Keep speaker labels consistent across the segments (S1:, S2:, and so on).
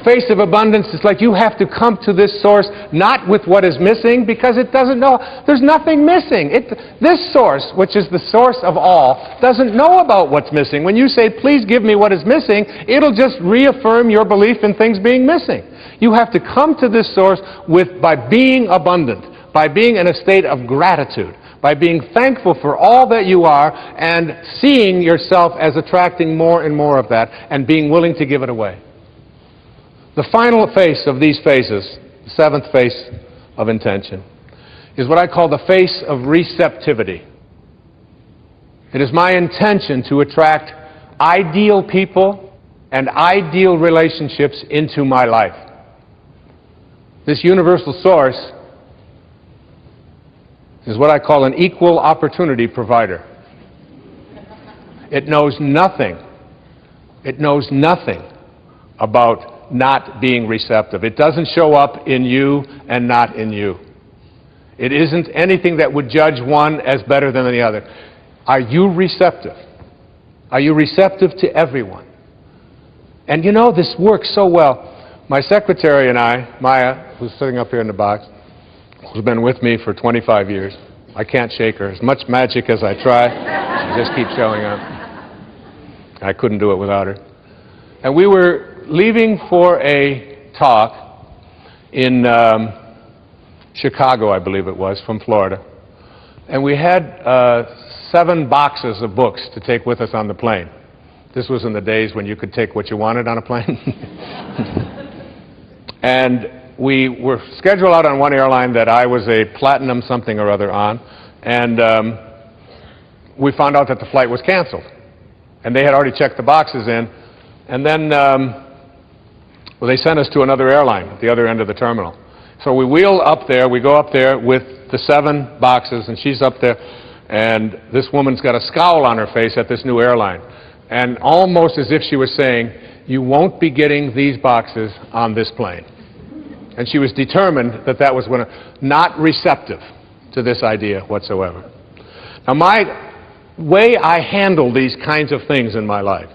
S1: face of abundance, it's like you have to come to this source not with what is missing, because it doesn't know. There's nothing missing. This source, which is the source of all, doesn't know about what's missing. When you say, please give me what is missing, it'll just reaffirm your belief in things being missing. You have to come to this source by being abundant, by being in a state of gratitude, by being thankful for all that you are and seeing yourself as attracting more and more of that and being willing to give it away. The final face of these phases, the seventh face of intention, is what I call the face of receptivity. It is my intention to attract ideal people and ideal relationships into my life. This universal source is what I call an equal opportunity provider. It knows nothing. It knows nothing about not being receptive. It doesn't show up in you and not in you. It isn't anything that would judge one as better than the other. Are you receptive? Are you receptive to everyone? And you know, this works so well. My secretary and I, Maya, who's sitting up here in the box, who's been with me for 25 years. I can't shake her. As much magic as I try, she just keeps showing up. I couldn't do it without her. And we were leaving for a talk in Chicago, I believe it was, from Florida. And we had 7 boxes of books to take with us on the plane. This was in the days when you could take what you wanted on a plane. And we were scheduled out on one airline that I was a platinum something or other on, and we found out that the flight was canceled. And they had already checked the boxes in, and then well, they sent us to another airline at the other end of the terminal. So we wheel up there, we go up there with the 7 boxes, and she's up there, and this woman's got a scowl on her face at this new airline. And almost as if she was saying, you won't be getting these boxes on this plane. And she was determined that that was not receptive to this idea whatsoever. Now, my way I handle these kinds of things in my life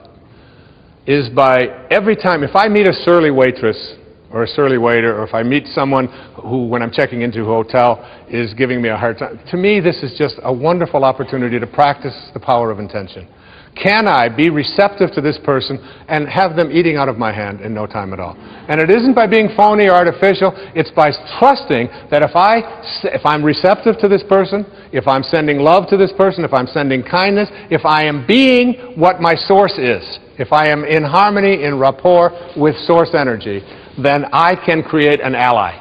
S1: is by every time, if I meet a surly waitress or a surly waiter, or if I meet someone who, when I'm checking into a hotel, is giving me a hard time, to me this is just a wonderful opportunity to practice the power of intention. Can I be receptive to this person and have them eating out of my hand in no time at all? And it isn't by being phony or artificial. It's by trusting that if I'm receptive to this person, if I'm sending love to this person, if I'm sending kindness, if I am being what my source is, if I am in harmony, in rapport with source energy, then I can create an ally.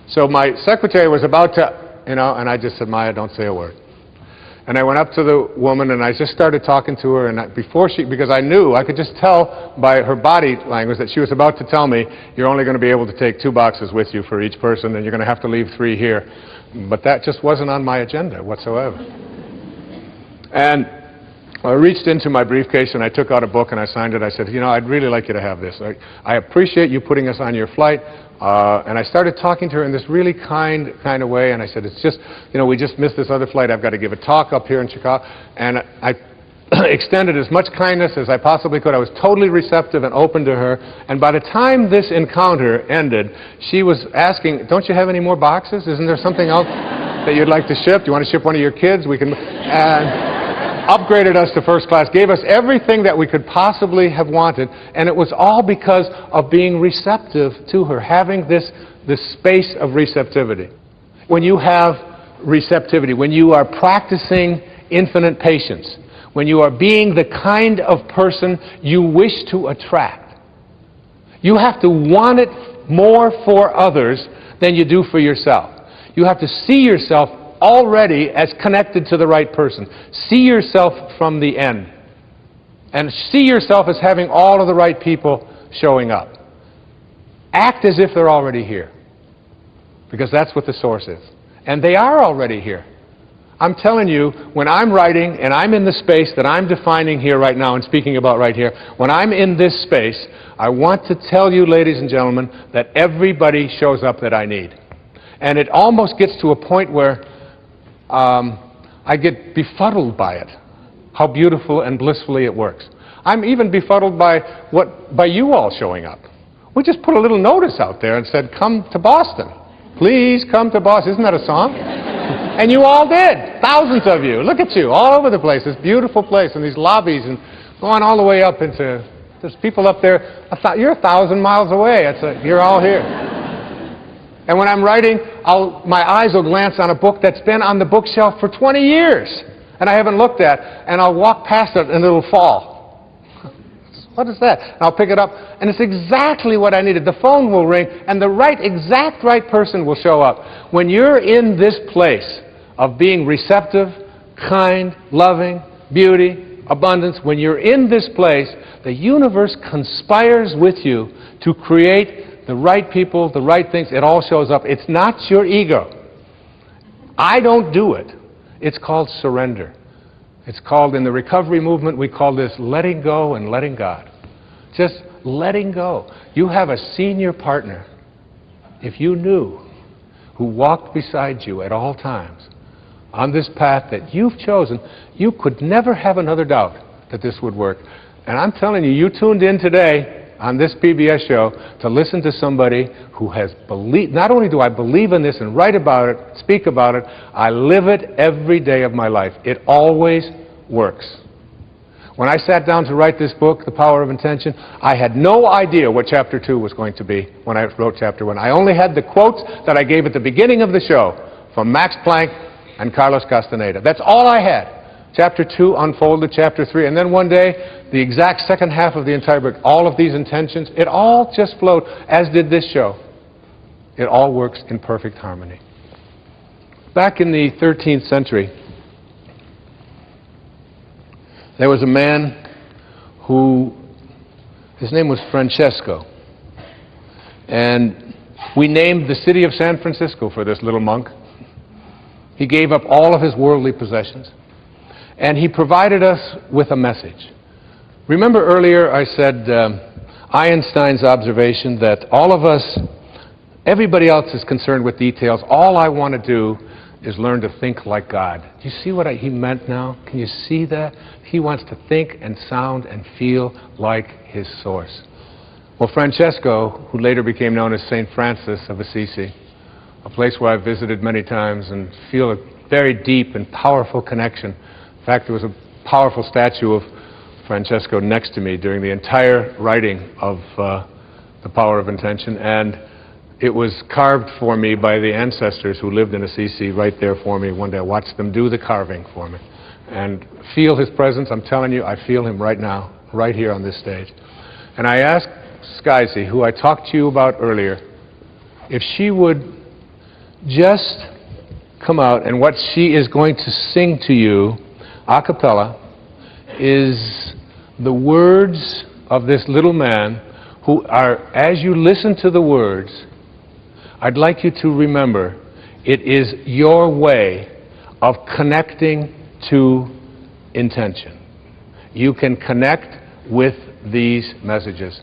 S1: So my secretary was about to, and I just said, Maya, don't say a word. And I went up to the woman and I just started talking to her, and because I knew, I could just tell by her body language that she was about to tell me, you're only going to be able to take 2 boxes with you for each person, and you're going to have to leave 3 here. But that just wasn't on my agenda whatsoever. And I reached into my briefcase and I took out a book and I signed it. I said, I'd really like you to have this. I appreciate you putting us on your flight. And I started talking to her in this really kind of way, and I said, it's just, we just missed this other flight. I've got to give a talk up here in Chicago. And I extended as much kindness as I possibly could. I was totally receptive and open to her. And by the time this encounter ended, she was asking, don't you have any more boxes? Isn't there something else that you'd like to ship? Do you want to ship one of your kids? We can... upgraded us to first class, gave us everything that we could possibly have wanted, and it was all because of being receptive to her, having this space of receptivity. When you have receptivity, when you are practicing infinite patience, when you are being the kind of person you wish to attract, you have to want it more for others than you do for yourself. You have to see yourself already as connected to the right person. See yourself from the end. And see yourself as having all of the right people showing up. Act as if they're already here. Because that's what the source is. And they are already here. I'm telling you, when I'm writing and I'm in the space that I'm defining here right now and speaking about right here, when I'm in this space, I want to tell you, ladies and gentlemen, that everybody shows up that I need. And it almost gets to a point where I get befuddled by it, how beautiful and blissfully it works. I'm even befuddled by you all showing up. We just put a little notice out there and said, come to Boston. Please come to Boston. Isn't that a song? And you all did. Thousands of you. Look at you, all over the place. This beautiful place and these lobbies and going all the way up into, there's people up there, you're 1,000 miles away. You're all here. And when I'm writing, my eyes will glance on a book that's been on the bookshelf for 20 years and I haven't looked at, and I'll walk past it and it'll fall. What is that? And I'll pick it up, and it's exactly what I needed. The phone will ring, and the exact right person will show up. When you're in this place of being receptive, kind, loving, beauty, abundance, when you're in this place, the universe conspires with you to create the right people, the right things. It all shows up. It's not your ego. I don't do it. It's called surrender. It's called, in the recovery movement, we call this letting go and letting God. Just letting go. You have a senior partner, if you knew, who walked beside you at all times on this path that you've chosen. You could never have another doubt that this would work. And I'm telling you, you tuned in today on this PBS show to listen to somebody who has believed. Not only do I believe in this and write about it, speak about it, I live it every day of my life. It always works. When I sat down to write this book, The Power of Intention, I had no idea what Chapter 2 was going to be when I wrote Chapter 1. I only had the quotes that I gave at the beginning of the show from Max Planck and Carlos Castaneda. That's all I had. Chapter 2 unfolded Chapter 3, and then one day, the exact second half of the entire book, all of these intentions, it all just flowed, as did this show. It all works in perfect harmony. Back in the 13th century, there was a man who, his name was Francesco, and we named the city of San Francisco for this little monk. He gave up all of his worldly possessions, and he provided us with a message. Remember earlier I said Einstein's observation that all of us, everybody else is concerned with details. All I want to do is learn to think like God. Do you see what he meant now? Can you see that? He wants to think and sound and feel like his source. Well, Francesco, who later became known as St. Francis of Assisi, a place where I've visited many times and feel a very deep and powerful connection. In fact, there was a powerful statue of Francesco next to me during the entire writing of The Power of Intention, and it was carved for me by the ancestors who lived in Assisi right there for me. One day I watched them do the carving for me and feel his presence. I'm telling you, I feel him right now, right here on this stage. And I asked Skyzy, who I talked to you about earlier, if she would just come out, and what she is going to sing to you a cappella is the words of this little man who are, as you listen to the words, I'd like you to remember, it is your way of connecting to intention. You can connect with these messages.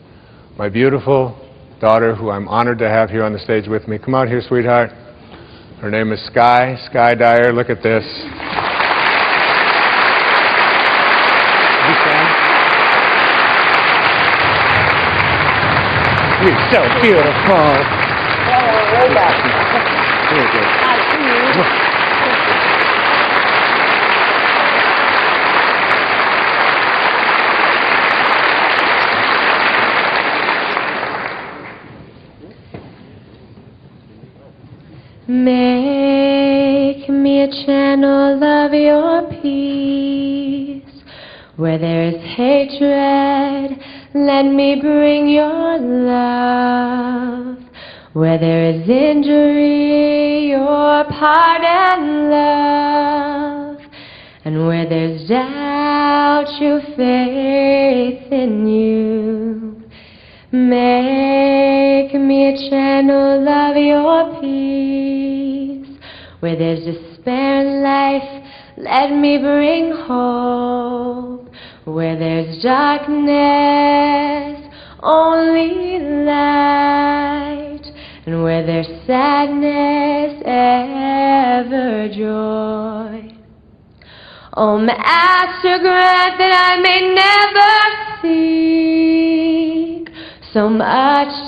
S1: My beautiful daughter, who I'm honored to have here on the stage with me, come out here, sweetheart. Her name is Sky Dyer. Look at this. You're so beautiful.
S2: Make me a channel of your peace. Where there is hatred, let me bring your love. Where there is injury, your pardon, love. And where there's doubt, your faith in you. Make me a channel of your peace. Where there's despair in life, let me bring hope. Where there's darkness, only light. And where there's sadness, ever joy. Oh, Master, grant that I may never seek so much